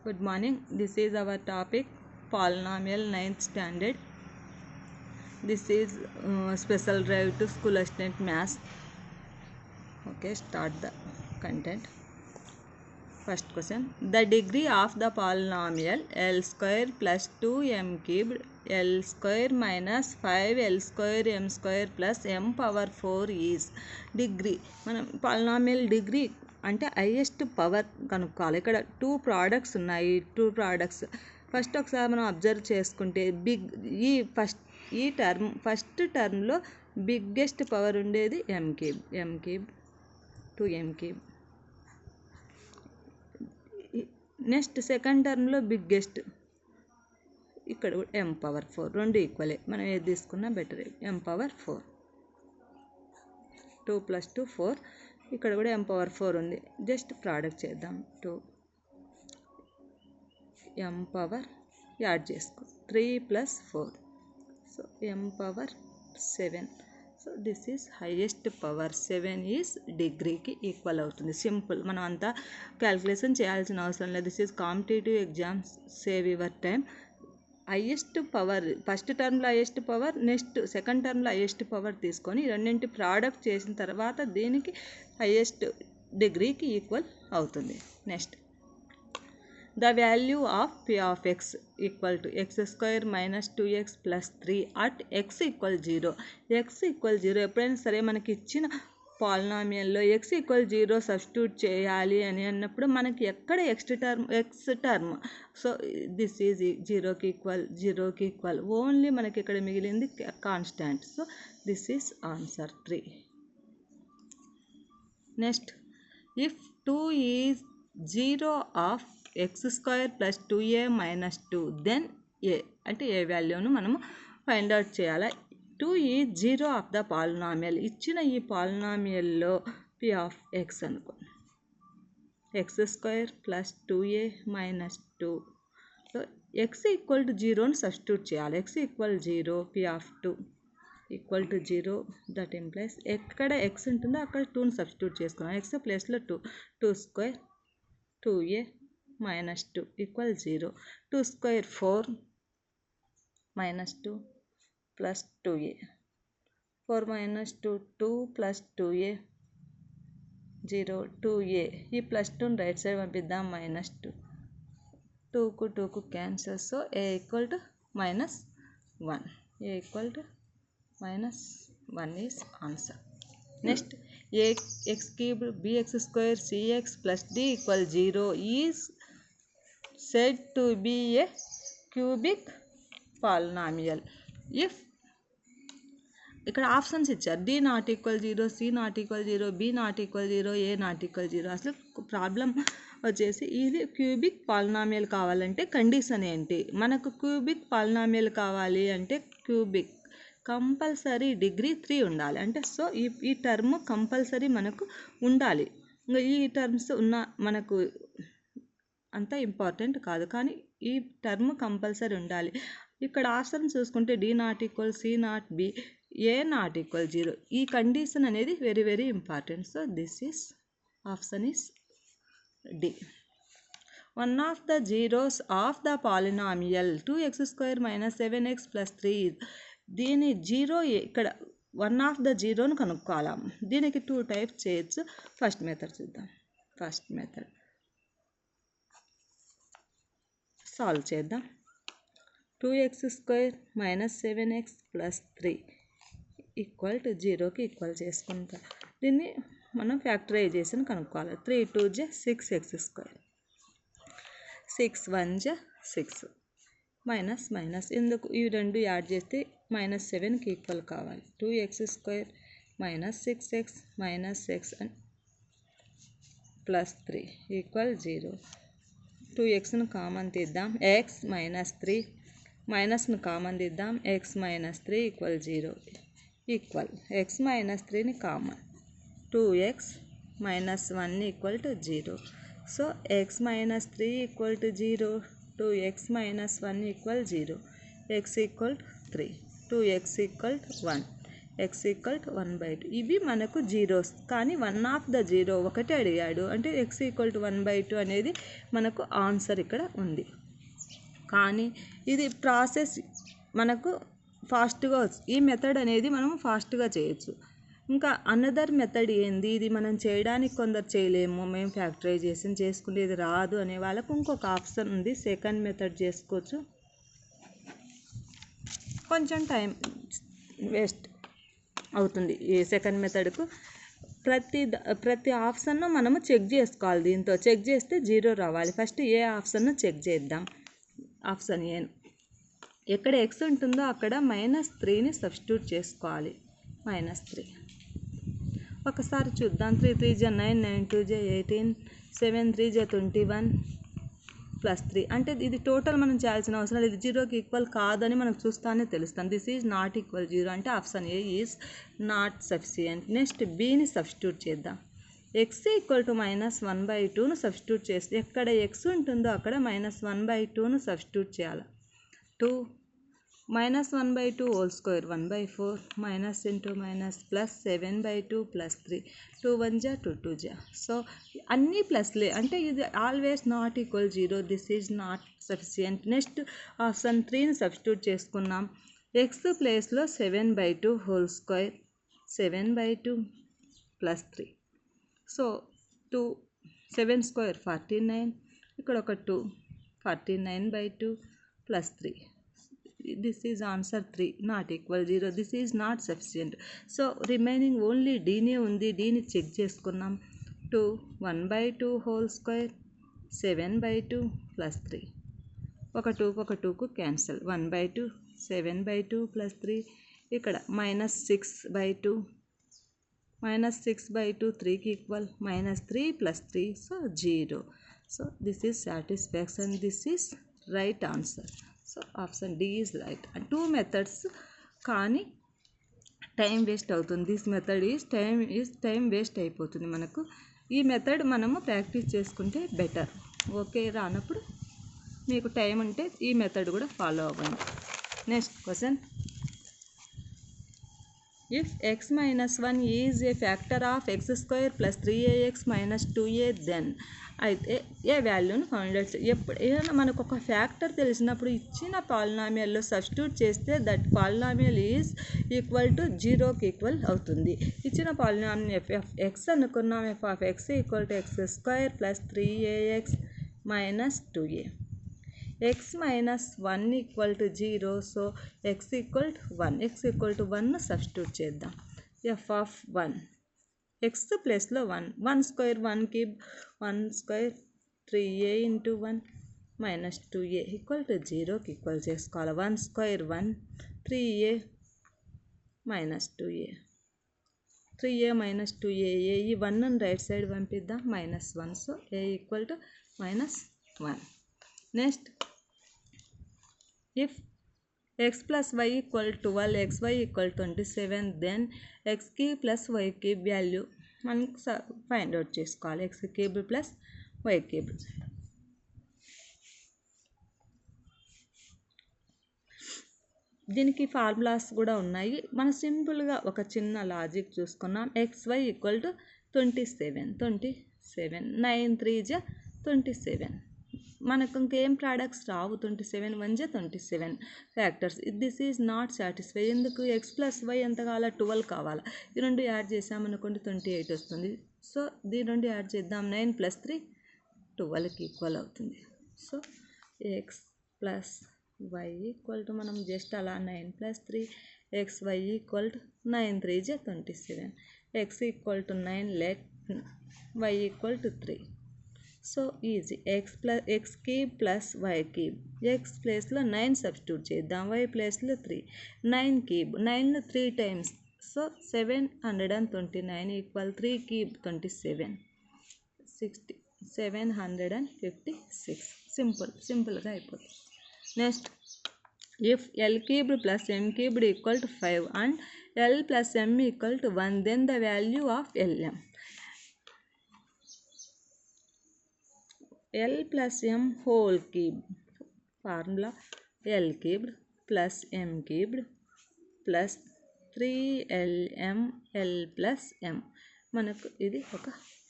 Good morning. This is our topic polynomial 9th standard. This is special drive to school assistant maths. Okay, start the content. First question. The degree of the polynomial L square plus 2m cubed L square minus 5L square m square plus m power 4 is degree. మనం polynomial degree అంటే highest power కనుక్కోవాలి. ఇక్కడ two products ఉన్నాయి. First ఒకసారి మనం observe చేసుకుంటే first టర్మ్లో biggest power ఉండేది m cube 2m cube. Next second టర్మ్లో బిగ్గెస్ట్ ఇక్కడ m పవర్ 4 రెండు ఈక్వలే. మనం ఏది తీసుకున్నా బెటర్. m power 4 2 + 2 4. ఇక్కడ కూడా m పవర్ 4 ఉంది. జస్ట్ ప్రోడక్ట్ చేద్దాం. 2 m పవర్ యాడ్ చేసుకో 3 + 4. So m power 7. So this is highest power. 7 is డిగ్రీకి ఈక్వల్ అవుతుంది. సింపుల్. మనం అంతా క్యాల్కులేషన్ చేయాల్సిన అవసరం లేదు. This is competitive exams. Save your time. Highest power first టర్మ్లో హైయెస్ట్ పవర్, నెక్స్ట్ సెకండ్ టర్మ్లో హైయెస్ట్ పవర్ తీసుకొని రెండింటి ప్రోడక్ట్ చేసిన తర్వాత దీనికి హైయెస్ట్ డిగ్రీకి ఈక్వల్ అవుతుంది. Next the value of p of x equal to x² - 2x + 3 at x = 0. x = 0 ఎప్పుడైనా సరే మనకి ఇచ్చిన పాలినామియల్లో x = 0 సబ్స్టిట్యూట్ చేయాలి అని అన్నప్పుడు మనకి ఎక్కడ x term so this is 0కి ఈక్వల్. ఓన్లీ మనకి ఇక్కడ మిగిలింది constant. So this is answer 3. Next if 2 is 0 of x² + 2a - 2 then a అంటే ఏ వాల్యూను మనము ఫైండ్ అవుట్ చేయాలి. 2 ఈజ్ 0 ఆఫ్ ద పాలినామియల్. ఇచ్చిన ఈ పాలినామియల్లో p ఆఫ్ x అనుకో. x² + 2a - 2. So x = 0ను substitute చేయాలి. x = 0, p of 2 = 0. That implies ఎక్కడ x ఉంటుందో అక్కడ 2ను సబ్స్టిట్యూట్ చేసుకున్నాం. x ప్లేస్లో 2² 2a - 2 = 0. 2² 4 - 2 + 2a. 4 - 2 2 + 2a 0 2a. ఈ +2ని రైట్ సైడ్ పంపిద్దాం. -2 2కు 2కు cancel. So a = -1. a = -1 is answer. Next ax³ bx² cx + d = 0 is said to be a cubic polynomial if ఇక్కడ ఆప్షన్స్ ఇచ్చారు. d ≠ 0, c ≠ 0, b ≠ 0, a ≠ 0. అసలు problem వచ్చేసి ఇది క్యూబిక్ పాలినామియల్ కావాలంటే కండిషన్ ఏంటి? మనకు క్యూబిక్ పాలినామియల్ కావాలి అంటే క్యూబిక్ కంపల్సరీ డిగ్రీ 3 ఉండాలి. అంటే సో ఈ టర్మ్ కంపల్సరీ మనకు ఉండాలి. ఇంకా ఈ టర్మ్స్ ఉన్న మనకు అంత ఇంపార్టెంట్ కాదు, కానీ ఈ టర్మ్ కంపల్సరీ ఉండాలి. ఇక్కడ ఆప్షన్ చూసుకుంటే d ≠ c ≠ b, a ≠ 0. ఈ కండిషన్ అనేది very very important. So this is option is d. One of the zeros of the polynomial 2x² - 7x + 3 దీని 0 ఇక్కడ వన్ ఆఫ్ ద జీరోను కనుక్కోవాలి. దీనికి 2 టైప్స్ చేయొచ్చు. ఫస్ట్ మెథడ్ చూద్దాం. ఫస్ట్ మెథడ్ సాల్వ్ చేద్దాం. 2x² - 7x + 3 = 0కి ఈక్వల్ చేసుకుంటాం. దీన్ని మనం ఫ్యాక్టరైజేషన్ కనుక్కోవాలి. 3 × 2 = 6x², 6 × 1 = 6 మైనస్ ఎందుకు ఇవి రెండు యాడ్ చేస్తే -7కి ఈక్వల్ కావాలి. 2x² - 6x - x + 3 = 0. 2xను కామన్ తీద్దాం. x - 3 మైనస్ను కామన్ తీద్దాం. x - 3 = 0 ఈక్వల్ x - 3ని common 2x - 1 = 0. So x - 3 = 0, 2x - 1 = 0, x = 3, 2x = 1. X equal to 1/2. ఇవి మనకు జీరోస్, కానీ 1 ఆఫ్ ద జీరో ఒకటే అడిగాడు అంటే ఎక్స్ ఈక్వల్ టు 1/2 అనేది మనకు ఆన్సర్ ఇక్కడ ఉంది. కానీ ఇది ప్రాసెస్ మనకు ఫాస్ట్గా ఈ మెథడ్ అనేది మనం ఫాస్ట్గా చేయొచ్చు. ఇంకా అనదర్ మెథడ్ ఏంది, ఇది మనం చేయడానికి కొందరు చేయలేము, మేము ఫ్యాక్టరైజేషన్ చేసుకునేది రాదు అనే వాళ్ళకు ఇంకొక ఆప్షన్ ఉంది. సెకండ్ మెథడ్ చేసుకోవచ్చు. కొంచెం టైం వేస్ట్ అవుతుంది ఈ సెకండ్ మెథడ్కు. ప్రతి ఆప్షన్ను మనము చెక్ చేసుకోవాలి. దీంతో చెక్ చేస్తే జీరో రావాలి. ఫస్ట్ ఏ ఆప్షన్ను చెక్ చేద్దాం. ఆప్షన్ ఏ, ఎక్కడ ఎక్స్ ఉంటుందో అక్కడ -3ని సబ్స్టిట్యూట్ చేసుకోవాలి. -3 ఒకసారి చూద్దాం. 3 3 జా 9, 9 2 జా 18, 7 3 జా 21 +3 అంటే ఇది టోటల్ మనం చేయాల్సిన అవసరం లేదు. జీరోకి ఈక్వల్ కాదని మనకు చూస్తానే తెలుస్తుంది. This is not equal zero అంటే option A is not sufficient. Next బిని సబ్స్టిట్యూట్ చేద్దాం. ఎక్స్ ఈక్వల్ టు -1/2ను సబ్స్టిట్యూట్ చేస్తే ఎక్కడ ఎక్స్ ఉంటుందో అక్కడ -1/2ను సబ్స్టిట్యూట్ చేయాలి. 2 -1/2 whole square 1/4 minus into minus plus 7/2 +3 2 1 జా 2 2 జా. సో అన్నీ ప్లస్లే అంటే ఇది always not equal zero. This is not sufficient. Next option 3ని సబ్స్టిట్యూట్ చేసుకున్నాం. ఎక్స్ ప్లేస్లో 7/2 హోల్ స్క్వేర్ 7/2 +3. సో 2 7 స్క్వేర్ 49, ఇక్కడ ఒక 2 49/2 +3. This is answer 3 not equal 0. This is not sufficient. So remaining only dనే ఉంది. dని చెక్ చేసుకున్నాం. 2 1/2 హోల్ స్క్వేర్ 7/2 +3. ఒక 2కు cancel 1/2 7/2 +3. ఇక్కడ -6/2 3కి equal -3 +3 so 0. So this is satisfaction. This is right answer. So option D is right. 2 methods కానీ time waste అవుతుంది. This method time waste అయిపోతుంది మనకు. ఈ మెథడ్ మనము ప్రాక్టీస్ చేసుకుంటే బెటర్. ఓకే రానప్పుడు మీకు టైం ఉంటే ఈ మెథడ్ కూడా ఫాలో అవ్వండి. Next question, if x minus 1 is a factor of x square plus 3ax minus 2a then అయితే ఏ వాల్యూను ఫైండ్ అవుట్ ఏదైనా మనకు ఒక ఫ్యాక్టర్ తెలిసినప్పుడు ఇచ్చిన పాలినామియల్లో సబ్స్టిట్యూట్ చేస్తే that polynomial is equal to 0కి ఈక్వల్ అవుతుంది. ఇచ్చిన పాలినామియల్ f(x) అనుకున్నాం. f(x) equal to x² plus 3ax minus 2a. x minus 1 equal to 0. So x equal to 1. x equal to 1 substitute చేద్దాం. f(1) x ప్లేస్లో 1 square 1 cube 1 square 3a into 1 minus 2a equal to 0కి equal చేసుకోవాలి. 1 square 1 3a minus 2a 3a minus 2a ఈ 1ని right side పంపిద్దాం -1. So a equal to -1. Next if x plus y equal to 12 xy equal to 27 then x cube plus y cube value మనకు find out చేసుకోవాలి. x cube plus y cube. దీనికి formulas కూడా ఉన్నాయి. మనం సింపుల్గా ఒక చిన్న లాజిక్ చూసుకున్నాం. xy ఈక్వల్ టు 27 9 3 జా 27. మనకు ఇంకేం ప్రోడక్ట్స్ రావు. 27 1 జా 27 factors. This is not satisfy. ఎందుకు x ప్లస్ y ఎంత కావాలా 12 కావాలా. ఈ రెండు యాడ్ చేసామనుకోండి 28 వస్తుంది. సో దీని రెండు యాడ్ చేద్దాం. 9 + 3 12కి ఈక్వల్ అవుతుంది. So x plus y equal to మనం జస్ట్ అలా 9 + 3 xy ఈక్వల్ టు 9 3 జా 27 x equal to 9 let y equal to 3. So easy. x cube plus y cube. x ప్లేస్లో 9 సబ్స్టిట్యూట్ చేద్దాం. y ప్లేస్లో 3 9 cube 9 3 times. So 729 equal 3 cube 27 756. సింపుల్గా అయిపోతుంది. Next if l cubed plus m cubed equal to 5 and l plus m equal to 1 then the value of lm. l plus m whole cube formula l cubed plus m cubed plus 3lm l plus m. మనకు ఇది ఒక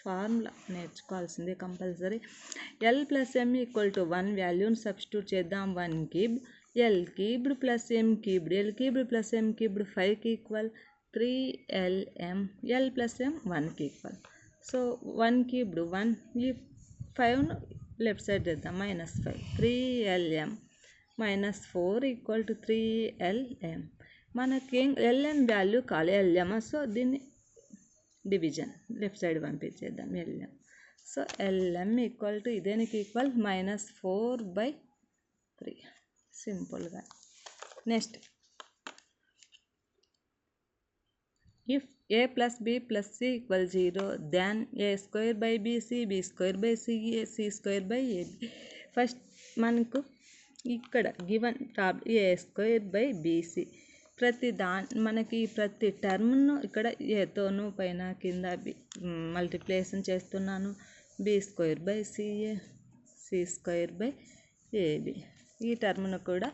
formula నేర్చుకోవాల్సిందే compulsory. L plus m equal to 1 వాల్యూని substitute చేద్దాం. 1 cube l cubed plus m cubed, l cubed plus m cubed 5కి equal. 3lm l plus m 1కి equal. So 1 cubed 1, ఈ 5ను left side చేద్దాం, -5. 3lm -4 equal to 3lm. మనకి LN value కావాలి, LM. So దీన్ని division left side పంపించేద్దాం, LM. So LM equal to ఇదేనికి equal -4/3. సింపుల్గా. Next, if a plus b plus c equal 0 then a² by bc, b² by ca, c² by ab. First మనకు ఇక్కడ given a² by bc. మనకి ప్రతి టర్మ్ను ఇక్కడ ఏతోను పైన కింద మల్టిప్లికేషన్ చేస్తున్నాను. b² by ca, c² by ab. ఈ టర్మ్ను కూడా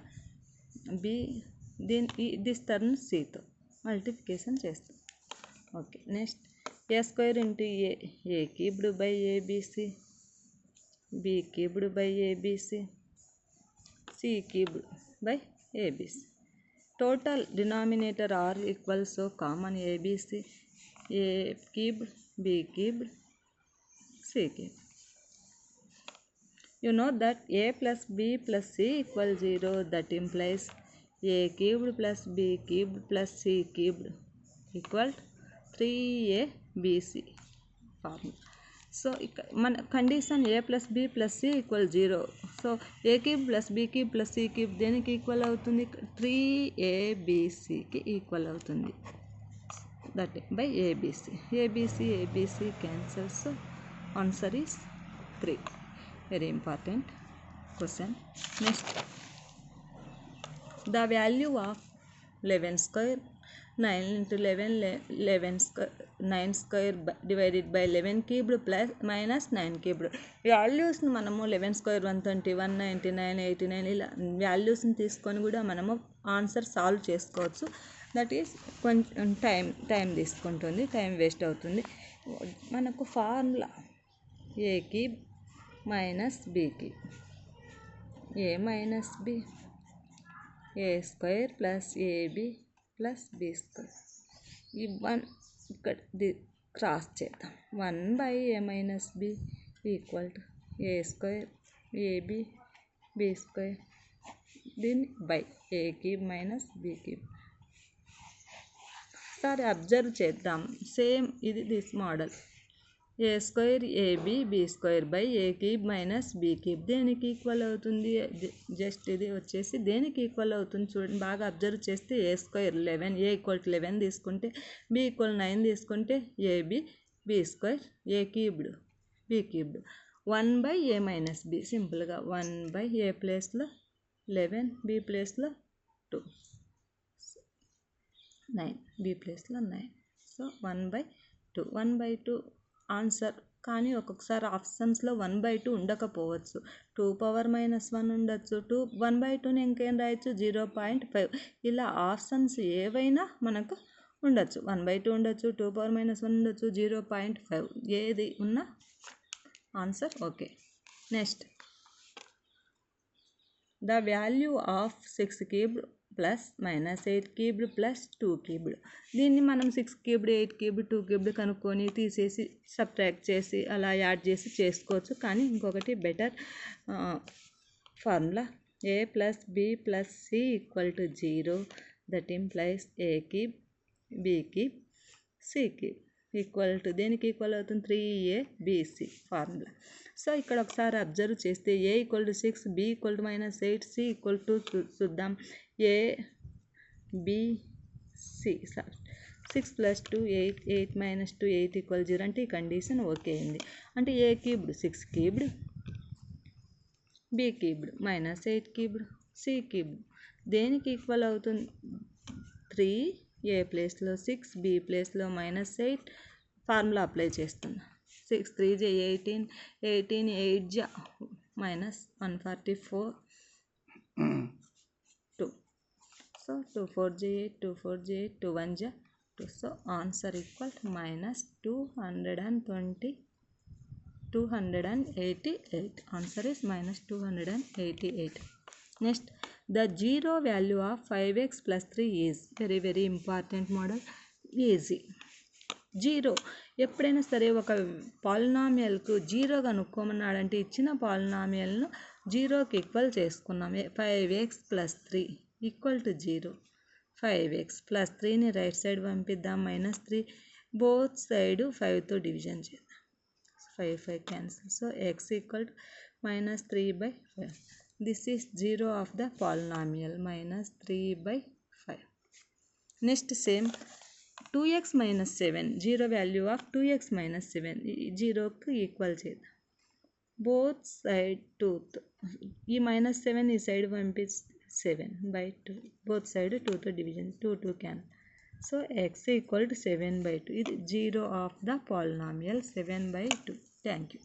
దిస్ టర్మ్ cతో మల్టిప్లికేషన్ చేస్తాం. Okay. Next, a² into a cubed by abc, b cubed by abc, c cubed by abc. Total denominator are equals, so common abc, a cubed, b cubed, c cubed. You know that a plus b plus c equal 0. That implies a cubed plus b cubed plus c cubed equal 3abc formula. So మన condition a plus b plus c equal 0. సో a cube plus b cube plus c cube దేనికి equal అవుతుంది? 3abcకి equal అవుతుంది. That by abc. abc cancels. So answer is 3. Very important question. Next, the value of 11 square 9 into 11 square 9 square divided by 11 cubed plus minus 9 cubed. వాల్యూస్ని మనము 11 square 120, 199, 89 ఇలా వాల్యూస్ని తీసుకొని కూడా మనము ఆన్సర్ సాల్వ్ చేసుకోవచ్చు. దట్ ఈస్ కొంచెం టైం తీసుకుంటుంది, టైం వేస్ట్ అవుతుంది. మనకు formula A cube minus b cube, a minus b, a² plus ab plus b². ఈ 1 ఇక్కడ క్రాస్ చేద్దాం. 1/a minus b equal to a² ab b². దీన్ని by a cube minus b cube. ఒకసారి observe చేద్దాం. Same ఇది this model. a² ab b² by a cube minus b cube దేనికి equal అవుతుంది? Just ఇది వచ్చేసి దేనికి ఈక్వల్ అవుతుంది చూడండి. బాగా అబ్జర్వ్ చేస్తే a² 11, a ఈక్వల్ టు 11 తీసుకుంటే, b ఈక్వల్ 9 తీసుకుంటే ab b² a cubed b cubed 1/a minus b. సింపుల్గా 1/a ప్లేస్లో 11, b ప్లేస్లో 2, 9, b ప్లేస్లో 9. So 1/2 1/2 answer. కానీ ఒక్కొక్కసారి ఆప్షన్స్లో 1/2 ఉండకపోవచ్చు. 2⁻−1 ఉండొచ్చు. 1/2ని ఇంకేం రాయొచ్చు? 0.5. ఇలా ఆప్షన్స్ ఏవైనా మనకు ఉండొచ్చు. 1/2 ఉండొచ్చు, 2⁻−1 ఉండొచ్చు, 0.5 ఏది ఉన్నా answer okay. Next, the value of 6 cubed plus minus 8 cubed plus 2 cubed. దీన్ని మనం 6 క్యూబ్డ్ 8 క్యూబ్డ్ 2 క్యూబ్డ్ కనుక్కొని తీసేసి సబ్ట్రాక్ట్ చేసి అలా యాడ్ చేసి చేసుకోవచ్చు. కానీ ఇంకొకటి better formula a plus b plus c equal to 0. That implies a cube b cube c cube equal to దేనికి ఈక్వల్ అవుతుంది? 3abc formula. సో ఇక్కడ ఒకసారి అబ్జర్వ్ చేస్తే a equal to 6, b equal to -8, c equal to చూద్దాం a b c. 6 plus 2 8, 8 minus 2 8 equal 0 అంటే ఈ condition okay అయింది. అంటే a cubed 6 cubed, b cubed -8 cubed, c cubed దేనికి ఈక్వల్ అవుతుంది? 3, a ప్లేస్లో 6, b ప్లేస్లో -8 ఫార్ములా అప్లై చేస్తున్నా. 6 3 × 18, 18 8 × -144 2. So 2 4 j 8, 2 4 j 8, 2 1 j 2. So answer equal to minus 220, 288. Answer is minus 288. Next, the zero value of 5x plus 3 is very important model. Easy. Zero ఎప్పుడైనా సరే ఒక పాలినామియల్కు zero కనుక్కోమన్నాడంటే ఇచ్చిన పాలినామియల్ను జీరోకి equal చేసుకున్నాం. 5x plus 3 equal to 0. 5x plus 3ని right side పంపిద్దాం. -3 both side 5తో division చేద్దాం. 5 cancel. So x equal to -3/5. This is zero of the polynomial -3/5. Next same 2x minus 7, zero value of 2x minus 7 జీరోకి equal చేద్దాం. Both side 2తో ఈ -7 ఈ side పంపిస్తే 7/2. బోత్ సైడ్ 2తో division, 2 can. So x equal to 7/2. ఇది zero of the polynomial 7/2. Thank you.